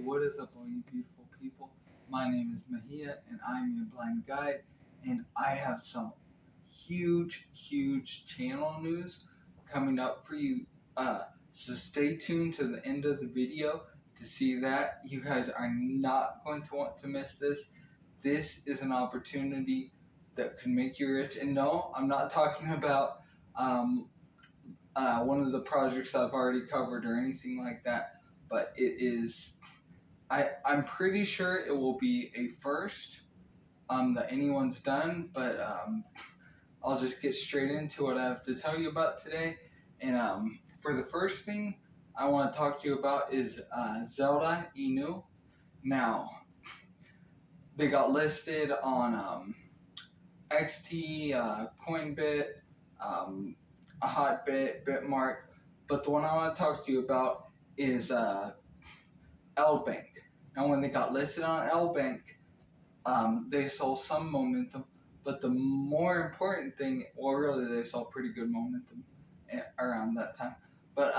What is up, all you beautiful people? My name is Mahia, and I am your blind guide, and I have some huge channel news coming up for you. So stay tuned to the end of the video to see that. You guys are not going to want to miss this. This is an opportunity that could make you rich. And no, I'm not talking about one of the projects I've already covered or anything like that, but it is, I'm pretty sure it will be a first that anyone's done, but I'll just get straight into what I have to tell you about today. And for the first thing I want to talk to you about is Zelda Inu. Now, they got listed on XT, Coinbit, a Hotbit, Bitmark, but the one I want to talk to you about is LBank. Now, when they got listed on LBank, they saw some momentum, but the more important thing, well, really, they saw pretty good momentum around that time. But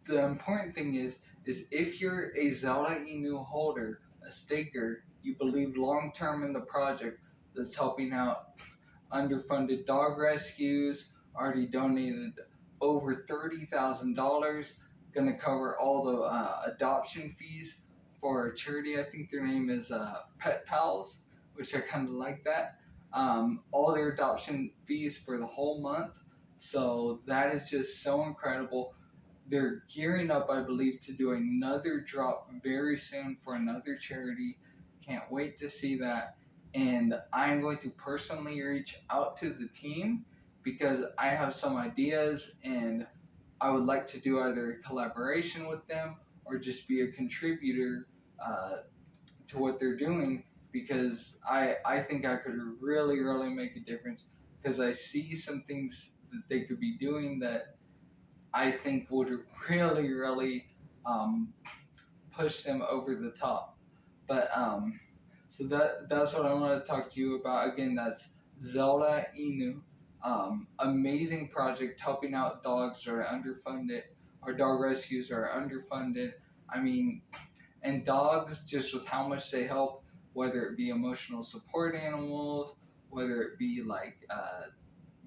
the important thing is if you're a Zelda Inu holder, a staker, you believe long term in the project that's helping out underfunded dog rescues, already donated over $30,000, gonna cover all the adoption fees for a charity. I think their name is Pet Pals, which I kind of like that. All their adoption fees for the whole month. So that is just so incredible. They're gearing up, I believe, to do another drop very soon for another charity. Can't wait to see that. And I'm going to personally reach out to the team because I have some ideas and I would like to do either a collaboration with them or just be a contributor to what they're doing, because I think I could really make a difference, because I see some things that they could be doing that I think would really push them over the top. But so that's what I want to talk to you about. Again, that's Zelda Inu. Amazing project helping out dogs that are underfunded, or dog rescues are underfunded. I mean, and dogs, just with how much they help, whether it be emotional support animals, whether it be like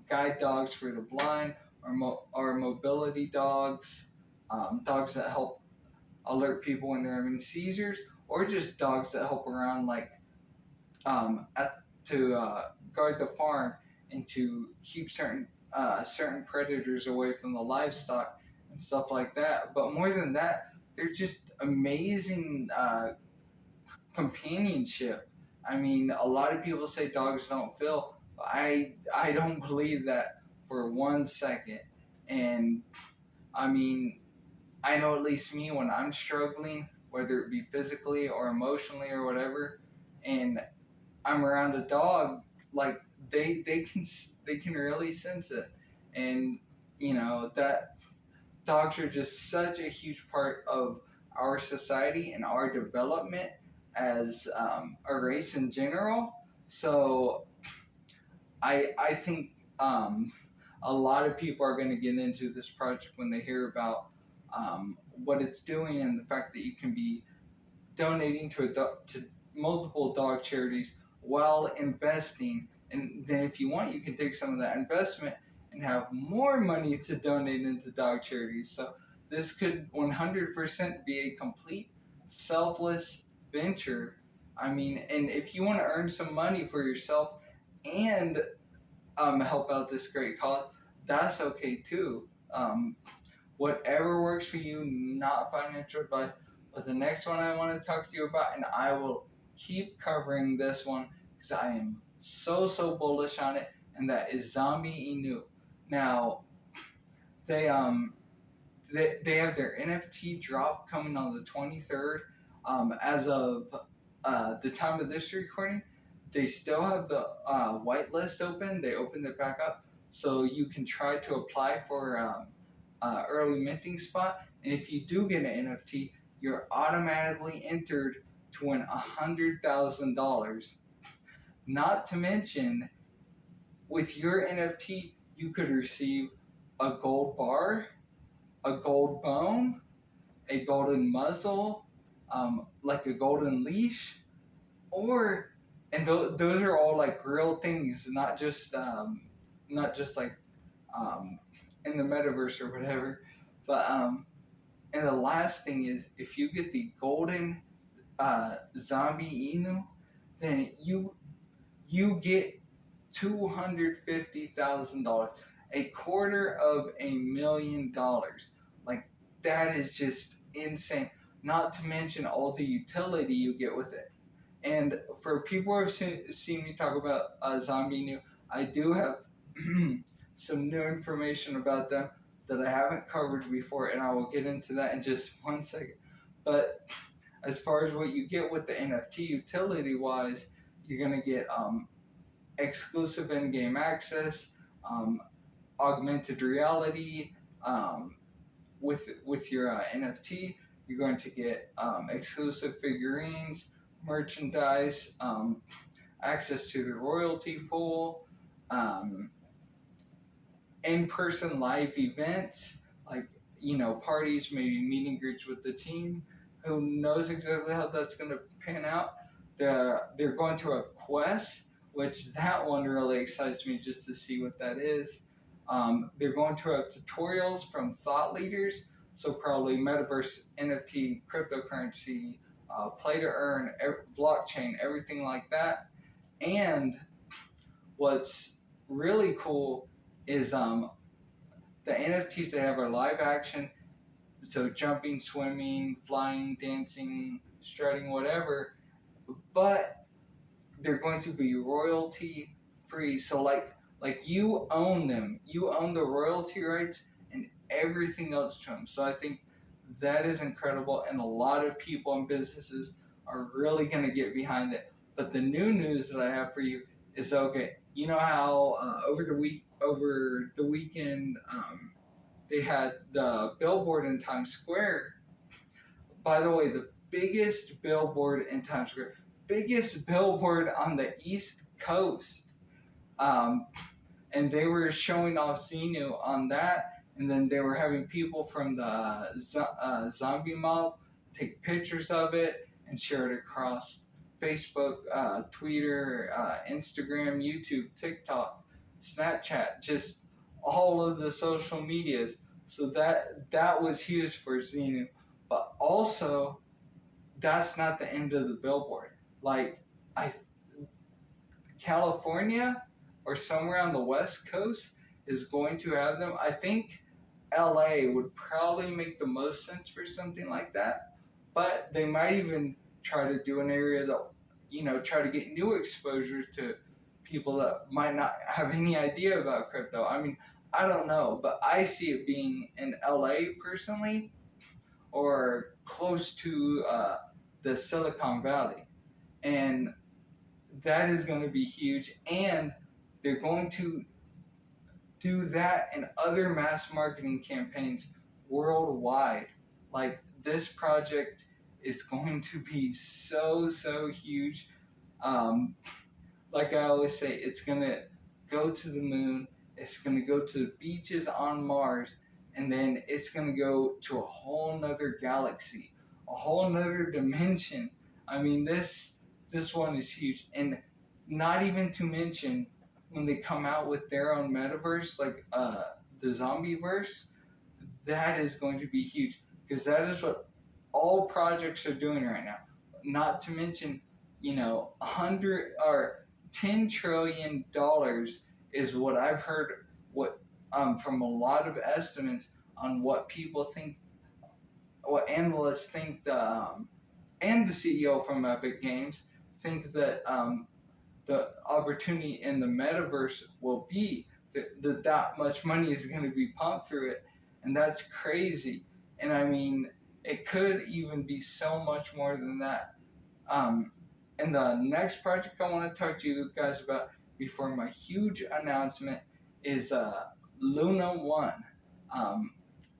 guide dogs for the blind, or mobility dogs, dogs that help alert people when they're having seizures, or just dogs that help around, like to guard the farm and to keep certain predators away from the livestock and stuff like that. But more than that, they're just amazing companionship. I mean, a lot of people say dogs don't feel. I don't believe that for 1 second. And I mean, I know at least me, when I'm struggling, whether it be physically or emotionally or whatever, and I'm around a dog, like they can really sense it. And you know that dogs are just such a huge part of our society and our development as a race in general. So I think a lot of people are going to get into this project when they hear about what it's doing, and the fact that you can be donating to multiple dog charities while investing. And then if you want, you can take some of that investment and have more money to donate into dog charities. So this could 100% be a complete selfless venture. I mean, and if you want to earn some money for yourself and help out this great cause, that's okay too. Whatever works for you, not financial advice. But the next one I want to talk to you about, and I will keep covering this one because I am so bullish on it, and that is Zombie Inu. Now, they have their NFT drop coming on the 23rd. As of the time of this recording, they still have the whitelist open. They opened it back up, so you can try to apply for early minting spot. And if you do get an NFT, you're automatically entered to win $100,000. Not to mention, with your NFT, you could receive a gold bar, a gold bone, a golden muzzle, like a golden leash, or and those are all like real things, not just like um, in the metaverse or whatever. But and the last thing is, if you get the golden zombie Inu, then you get $250,000, $250,000. Like that is just insane. Not to mention all the utility you get with it. And for people who have seen me talk about Zombie New, I do have some new information about them that I haven't covered before, and I will get into that in just 1 second. But as far as what you get with the NFT utility wise, you're gonna get exclusive in-game access, um, augmented reality. With your NFT, you're going to get exclusive figurines, merchandise, access to the royalty pool, um, in-person live events, like parties, maybe meet and greets with the team. Who knows exactly how that's going to pan out? They're going to have quests, which that one really excites me just to see what that is. They're going to have tutorials from thought leaders, so probably metaverse, NFT, cryptocurrency, play to earn, blockchain, everything like that. And what's really cool is the NFTs they have are live action, so jumping, swimming, flying, dancing, strutting, whatever. But they're going to be royalty free. So like you own them, you own the royalty rights and everything else to them. So I think that is incredible, and a lot of people and businesses are really going to get behind it. But the new news that I have for you is, okay. You know how over the weekend they had the billboard in Times Square. By the way, the biggest billboard in Times Square, biggest billboard on the East Coast. Um, and they were showing off Xenu on that, and then they were having people from the zombie mob take pictures of it and share it across Facebook, Twitter, Instagram, YouTube, TikTok, Snapchat, just all of the social medias. So that was huge for Xenu, but also that's not the end of the billboard. Like I California or somewhere on the West Coast is going to have them. I think LA would probably make the most sense for something like that, but they might even try to do an area that, try to get new exposure to people that might not have any idea about crypto. I mean, I don't know, but I see it being in LA personally, or close to the Silicon Valley. And that is going to be huge, and they're going to do that in other mass marketing campaigns worldwide. Like this project is going to be so huge. Like I always say, it's going to go to the moon, it's going to go to the beaches on Mars, and then it's going to go to a whole nother galaxy, a whole nother dimension. I mean, this one is huge. And not even to mention when they come out with their own metaverse, like the zombie verse, that is going to be huge, because that is what all projects are doing right now. Not to mention, 100 or $10 trillion is what I've heard. What from a lot of estimates on what people think, what analysts think, and the CEO from Epic Games think that the opportunity in the metaverse will be that much money is going to be pumped through it, and that's crazy. And I mean, it could even be so much more than that. And the next project I want to talk to you guys about before my huge announcement is Luna One.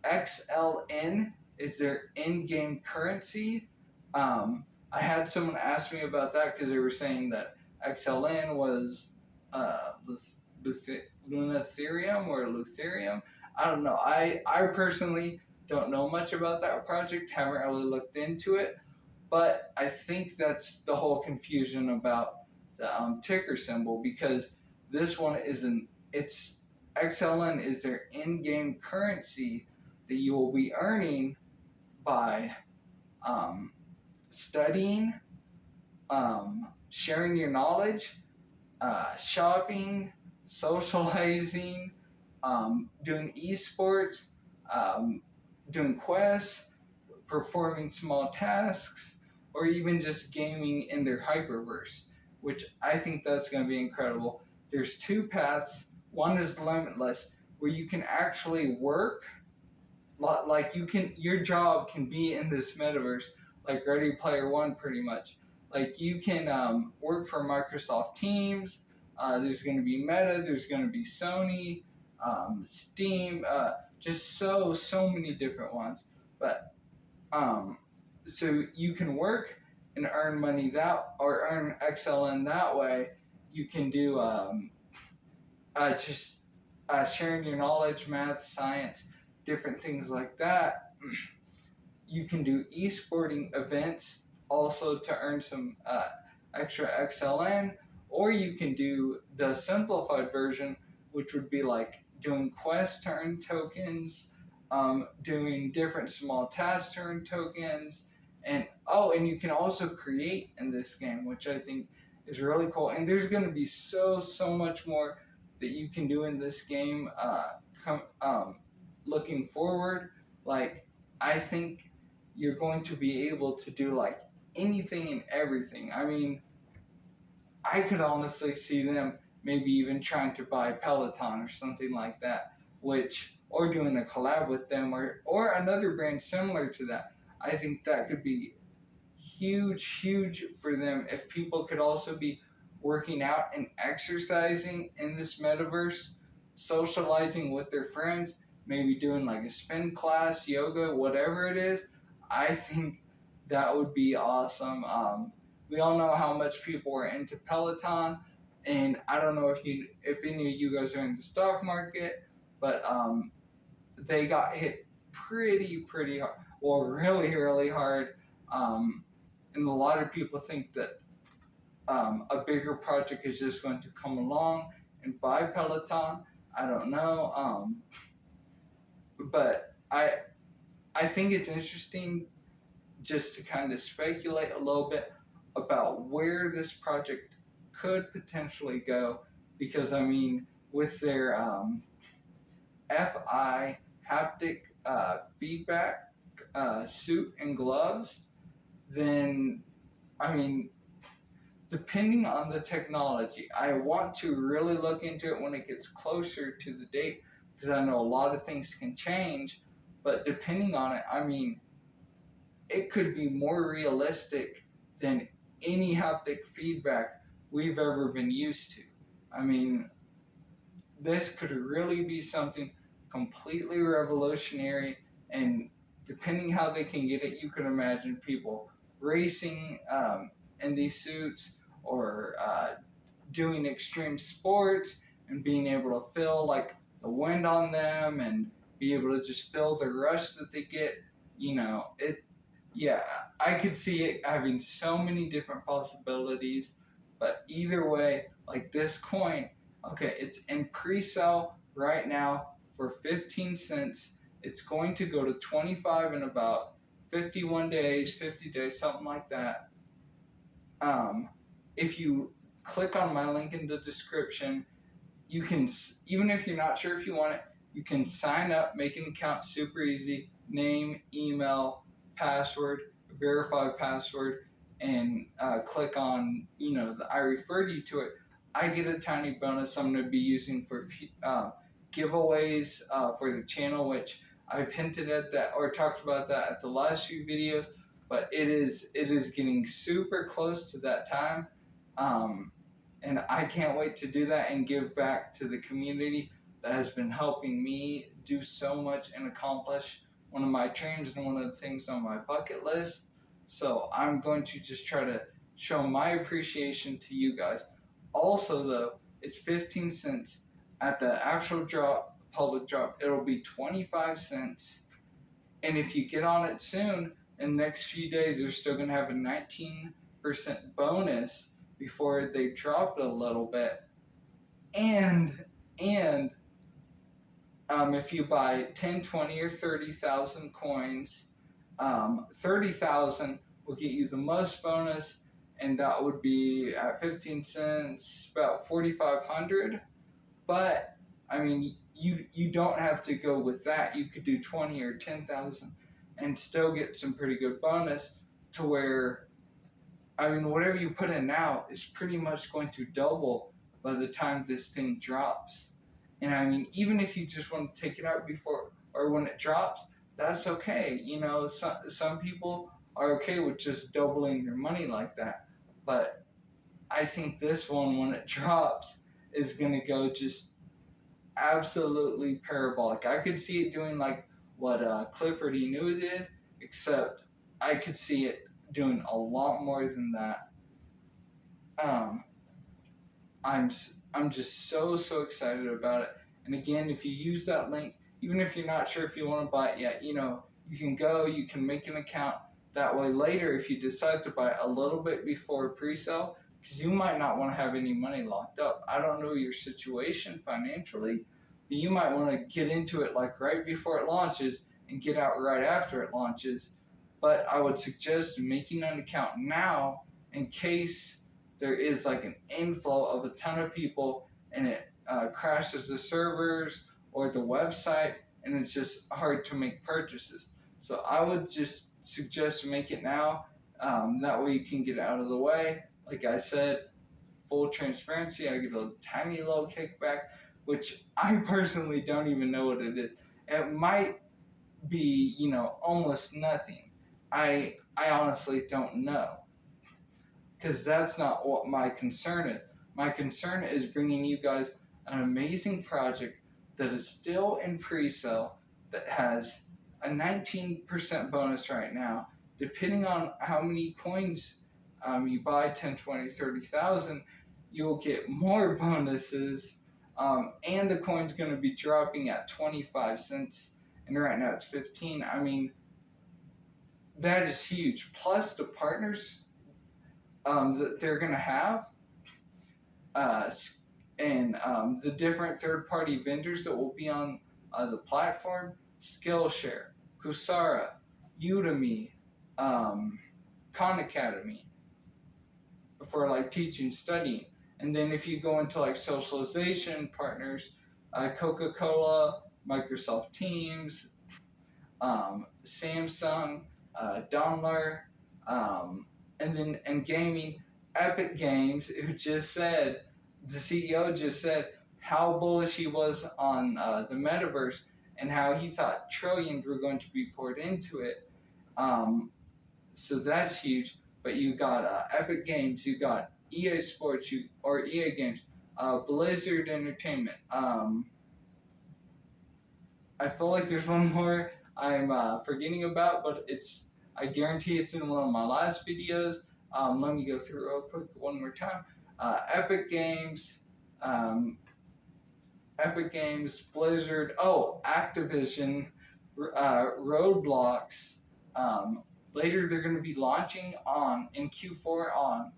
XLN is their in-game currency. I had someone ask me about that because they were saying that XLN was Lunatherium or Lutherium. I don't know. I personally don't know much about that project. Haven't really looked into it. but I think that's the whole confusion about the ticker symbol, because this one it's XLN is their in-game currency that you will be earning by um, studying, sharing your knowledge, shopping, socializing, doing esports, um, doing quests, performing small tasks, or even just gaming in their hyperverse, which I think that's going to be incredible. There's two paths. One is limitless, where you can actually work, like your job can be in this metaverse, like Ready Player One, pretty much. Like you can work for Microsoft Teams. There's going to be Meta. There's going to be Sony, Steam. Just so many different ones. But so you can work and earn money or earn XLN that way. You can do just sharing your knowledge, math, science, different things like that. You can do esporting events also to earn some extra XLN, or you can do the simplified version, which would be like doing quests to earn tokens, doing different small tasks to earn tokens, and you can also create in this game, which I think is really cool. And there's going to be so much more that you can do in this game. Looking forward, like I think you're going to be able to do like anything and everything. I mean, I could honestly see them maybe even trying to buy Peloton or something like that, or doing a collab with them, or another brand similar to that. I think that could be huge for them if people could also be working out and exercising in this metaverse, socializing with their friends, maybe doing like a spin class, yoga, whatever it is. I think that would be awesome. We all know how much people are into Peloton, and I don't know if any of you guys are in the stock market, but they got hit pretty hard, well, really hard. And a lot of people think that a bigger project is just going to come along and buy Peloton. I don't know, but I think it's interesting just to kind of speculate a little bit about where this project could potentially go, because I mean, with their FI haptic feedback suit and gloves, then I mean, depending on the technology, I want to really look into it when it gets closer to the date, because I know a lot of things can change. But depending on it, I mean, it could be more realistic than any haptic feedback we've ever been used to. I mean, this could really be something completely revolutionary, and depending how they can get it, you could imagine people racing in these suits, or doing extreme sports and being able to feel like the wind on them and be able to just feel the rush that they get. Yeah, I could see it having so many different possibilities. But either way, like this coin, okay, it's in pre-sale right now for 15 cents. It's going to go to 25 in about 51 days, 50 days, something like that. If you click on my link in the description, you can, even if you're not sure if you want it, you can sign up, make an account super easy, name, email, password, verify password, and click on, I referred you to it. I get a tiny bonus I'm going to be using for giveaways for the channel, which I've hinted at that or talked about that at the last few videos, but it is getting super close to that time. And I can't wait to do that and give back to the community that has been helping me do so much and accomplish one of my dreams and one of the things on my bucket list. So I'm going to just try to show my appreciation to you guys. Also, though, it's 15 cents. At the actual public drop, it'll be 25 cents. And if you get on it soon, in the next few days, they're still going to have a 19% bonus before they drop it a little bit. And if you buy 10, 20, or 30,000 coins, 30,000 will get you the most bonus, and that would be at 15 cents, about 4,500. But I mean, you don't have to go with that. You could do 20 or 10,000 and still get some pretty good bonus, to where, I mean, whatever you put in now is pretty much going to double by the time this thing drops. And I mean, even if you just want to take it out before or when it drops, that's okay. You know, some people are okay with just doubling their money like that. But I think this one, when it drops, is going to go just absolutely parabolic. I could see it doing like what Clifford Inu did, except I could see it doing a lot more than that. I'm just so excited about it. And again, if you use that link, even if you're not sure if you want to buy it yet, you know, you can go, you can make an account. That way later, if you decide to buy a little bit before pre-sale, because you might not want to have any money locked up. I don't know your situation financially, but you might want to get into it like right before it launches and get out right after it launches. But I would suggest making an account now in case there is like an inflow of a ton of people and it crashes the servers or the website and it's just hard to make purchases. So I would just suggest make it now. That way you can get it out of the way. Like I said, full transparency, I get a tiny little kickback, which I personally don't even know what it is. It might be, you know, almost nothing. I honestly don't know, because that's not what my concern is. My concern is bringing you guys an amazing project that is still in pre-sale, that has a 19% bonus right now. Depending on how many coins you buy, 10, 20, 30,000, you'll get more bonuses. And the coin's going to be dropping at 25 cents, and right now it's 15. I mean, that is huge. Plus the partners that they're going to have, and the different third-party vendors that will be on the platform: Skillshare, Coursera, Udemy, Khan Academy for like teaching, studying. And then if you go into like socialization partners, Coca-Cola, Microsoft Teams, Samsung, Daimler, and gaming, Epic Games, who just said, the CEO just said how bullish he was on the metaverse and how he thought trillions were going to be poured into it. So that's huge. But you got Epic Games, you got EA Sports, EA Games, Blizzard Entertainment. I feel like there's one more I'm forgetting about, but I guarantee it's in one of my last videos. Let me go through real quick one more time. Epic Games, Blizzard, Activision, Roblox. Later, they're going to be launching in Q4 on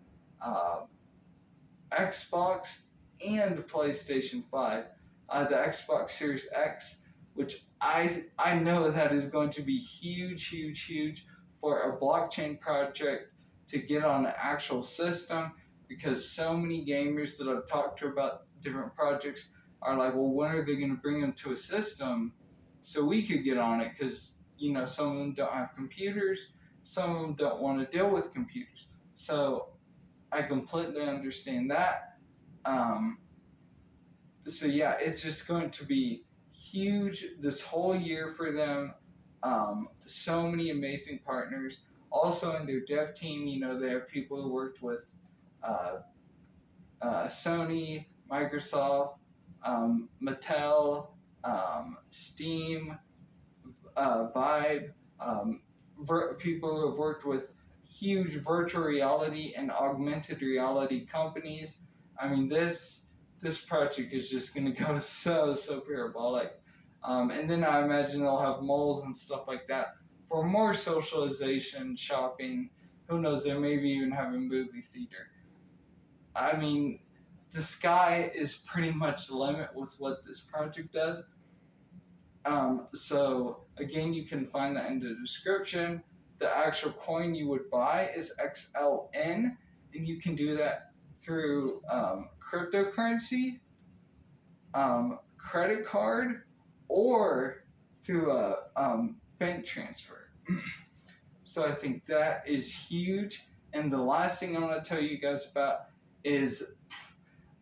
Xbox and PlayStation 5. The Xbox Series X, which I know that is going to be huge for a blockchain project to get on an actual system, because so many gamers that I've talked to about different projects are like, well, when are they going to bring them to a system so we could get on it? Because, you know, some of them don't have computers, some of them don't want to deal with computers. So I completely understand that. So yeah, it's just going to be huge this whole year for them. So many amazing partners. Also in their dev team, you know, they have people who worked with Sony, Microsoft, Mattel, Steam, Vibe, people who have worked with huge virtual reality and augmented reality companies. I mean, this project is just going to go so parabolic. And then I imagine they'll have moles and stuff like that for more socialization, shopping. Who knows? They maybe even have a movie theater. I mean, the sky is pretty much the limit with what this project does. So again, you can find that in the description. The actual coin you would buy is XLN, and you can do that through cryptocurrency, credit card, or through a bank transfer. So I think that is huge. And the last thing I want to tell you guys about is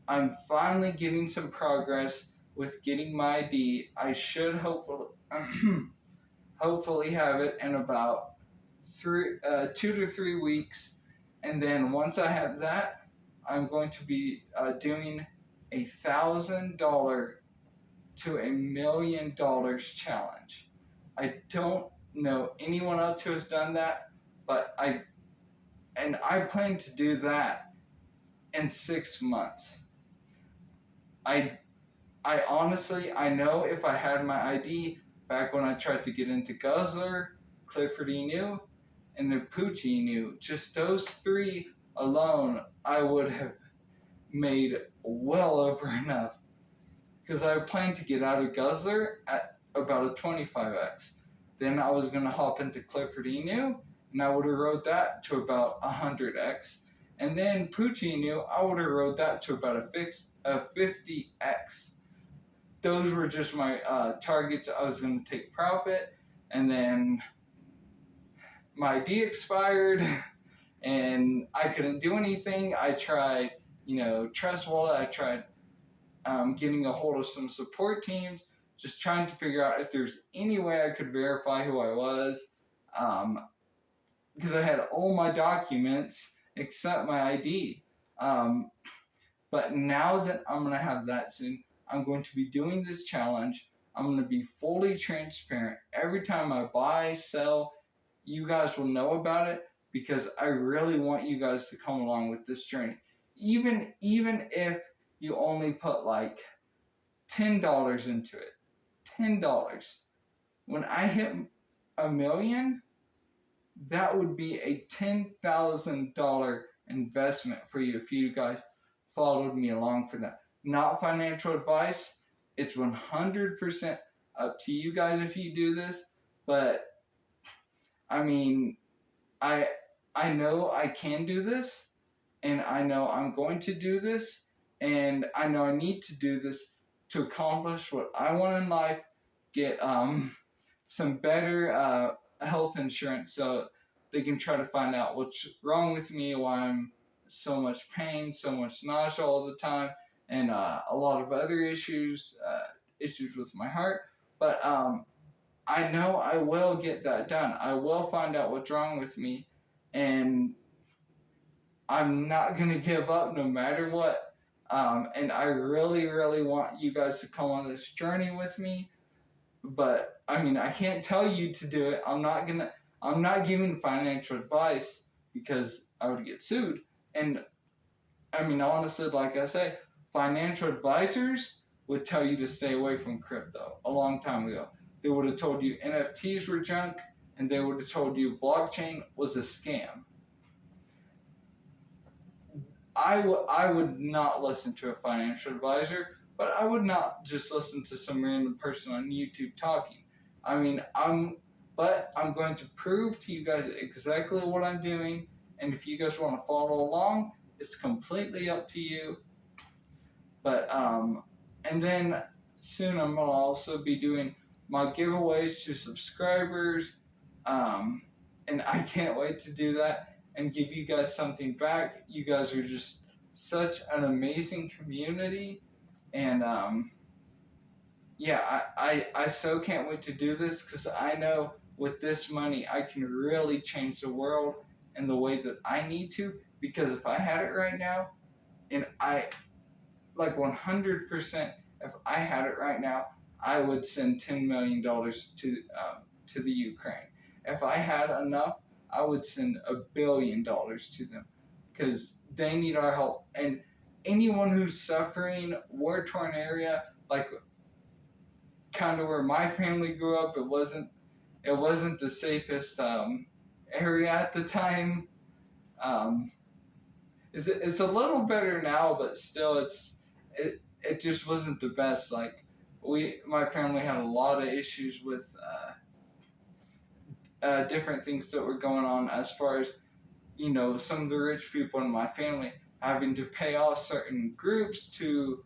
I'm finally getting some progress with getting my ID. I should hopefully have it in about 2 to 3 weeks. And then once I have that, I'm going to be doing $1,000 to $1 million challenge. I don't know anyone else who has done that, but I plan to do that in 6 months. I honestly, I know if I had my ID back when I tried to get into Guzzler, Clifford Inu, and the Poochie Inu, just those 3 alone, I would have made well over enough. Because I planned to get out of Guzzler at about a 25x. Then I was going to hop into Clifford Inu, and I would have rode that to about 100x. And then Poochie Inu, I would have rode that to about a 50x. Those were just my targets. I was going to take profit, and then my ID expired, and I couldn't do anything. I tried, Trust Wallet. I tried getting a hold of some support teams, just trying to figure out if there's any way I could verify who I was, because I had all my documents except my ID. But now that I'm going to have that soon, I'm going to be doing this challenge. I'm going to be fully transparent. Every time I buy, sell, you guys will know about it, because I really want you guys to come along with this journey. Even if you only put like $10 into it. $10. When I hit $1 million, that would be a $10,000 investment for you if you guys followed me along for that. Not financial advice. It's 100% up to you guys if you do this. But I mean, I know I can do this, and I know I'm going to do this, and I know I need to do this to accomplish what I want in life. Get some better health insurance so they can try to find out what's wrong with me, why I'm so much pain, so much nausea all the time, and a lot of other issues with my heart. But I know I will get that done. I will find out what's wrong with me, and I'm not going to give up no matter what. And I really, really want you guys to come on this journey with me. But I mean, I can't tell you to do it. I'm not giving financial advice because I would get sued. And I mean, honestly, like I say, financial advisors would tell you to stay away from crypto a long time ago. They would have told you NFTs were junk, and they would have told you blockchain was a scam. I would not listen to a financial advisor, but I would not just listen to some random person on YouTube talking. I mean, I'm going to prove to you guys exactly what I'm doing, and if you guys want to follow along, it's completely up to you. But and then soon I'm gonna also be doing my giveaways to subscribers, and I can't wait to do that and give you guys something back. You guys are just such an amazing community, and yeah, I so can't wait to do this, because I know with this money I can really change the world in the way that I need to. Because if I had it right now, and I like 100%, if I had it right now, I would send $10 million to the Ukraine. If I had enough, I would send $1 billion to them, because they need our help. And anyone who's suffering, war-torn area, like kind of where my family grew up, it wasn't it wasn't the safest area at the time. Um, it's a little better now, but still, it just wasn't the best. Like my family had a lot of issues with different things that were going on as far as some of the rich people in my family having to pay off certain groups to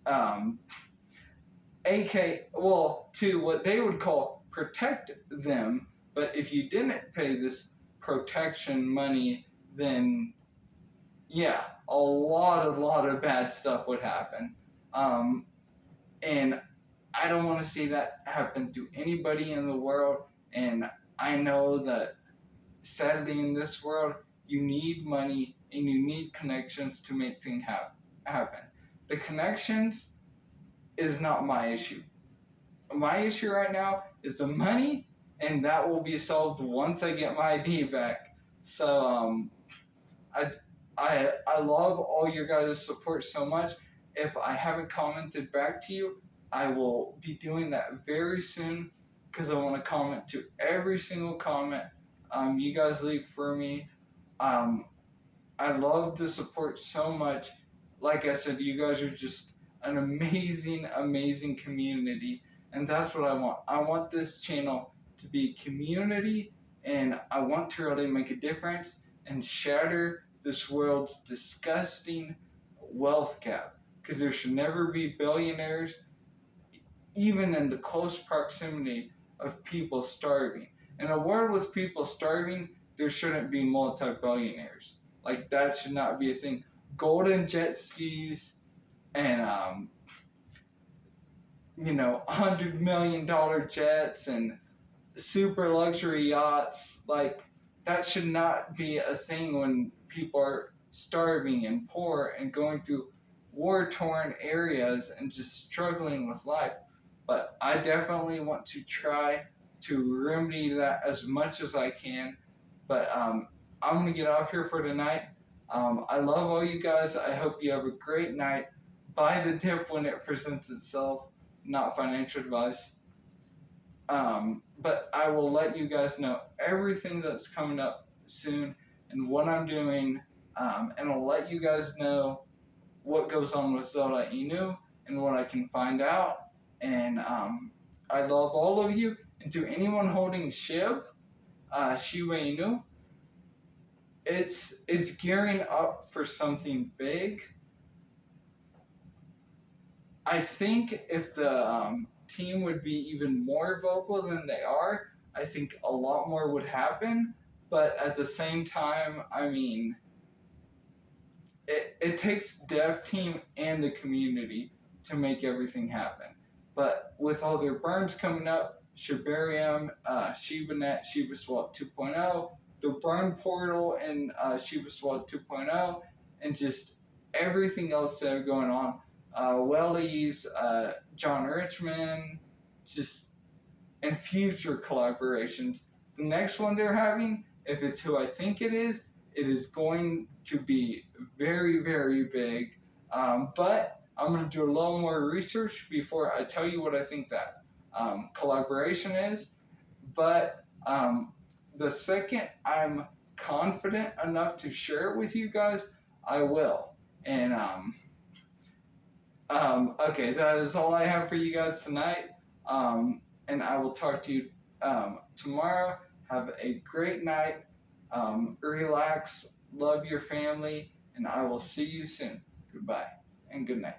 um, to what they would call protect them. But if you didn't pay this protection money, then yeah, a lot of bad stuff would happen. Um, and I don't want to see that happen to anybody in the world. And I know that sadly in this world, you need money and you need connections to make things happen. The connections is not my issue. My issue right now is the money, and that will be solved once I get my ID back. So I I love all your guys' support so much. If I haven't commented back to you, I will be doing that very soon because I want to comment to every single comment you guys leave for me. Um, I love the support so much. Like I said, you guys are just an amazing community, and that's what I want. I want this channel to be community, and I want to really make a difference and shatter this world's disgusting wealth gap. Because there should never be billionaires, even in the close proximity of people starving. In a world with people starving, there shouldn't be multi-billionaires. Like, that should not be a thing. Golden jet skis and $100 million jets and super luxury yachts. Like, that should not be a thing when people are starving and poor and going through war-torn areas and just struggling with life. But I definitely want to try to remedy that as much as I can. But I'm going to get off here for tonight. I love all you guys. I hope you have a great night. Buy the dip when it presents itself, not financial advice. But I will let you guys know everything that's coming up soon and what I'm doing. And I'll let you guys know what goes on with Zelda Inu and what I can find out. And I love all of you. And to anyone holding Shiba Inu, it's gearing up for something big. I think if the team would be even more vocal than they are, I think a lot more would happen. But at the same time, I mean, it takes dev team and the community to make everything happen. But with all their burns coming up, Shibarium, ShibaNet, ShibaSwap 2.0, the burn portal and ShibaSwap 2.0, and just everything else that are going on, Wellies, John Richmond, just and future collaborations. The next one they're having, if it's who I think it is going to be very big. But I'm going to do a little more research before I tell you what I think that collaboration is. But the second I'm confident enough to share it with you guys, I will. And okay, that is all I have for you guys tonight. And I will talk to you tomorrow. Have a great night. Relax. Love your family. And I will see you soon. Goodbye and good night.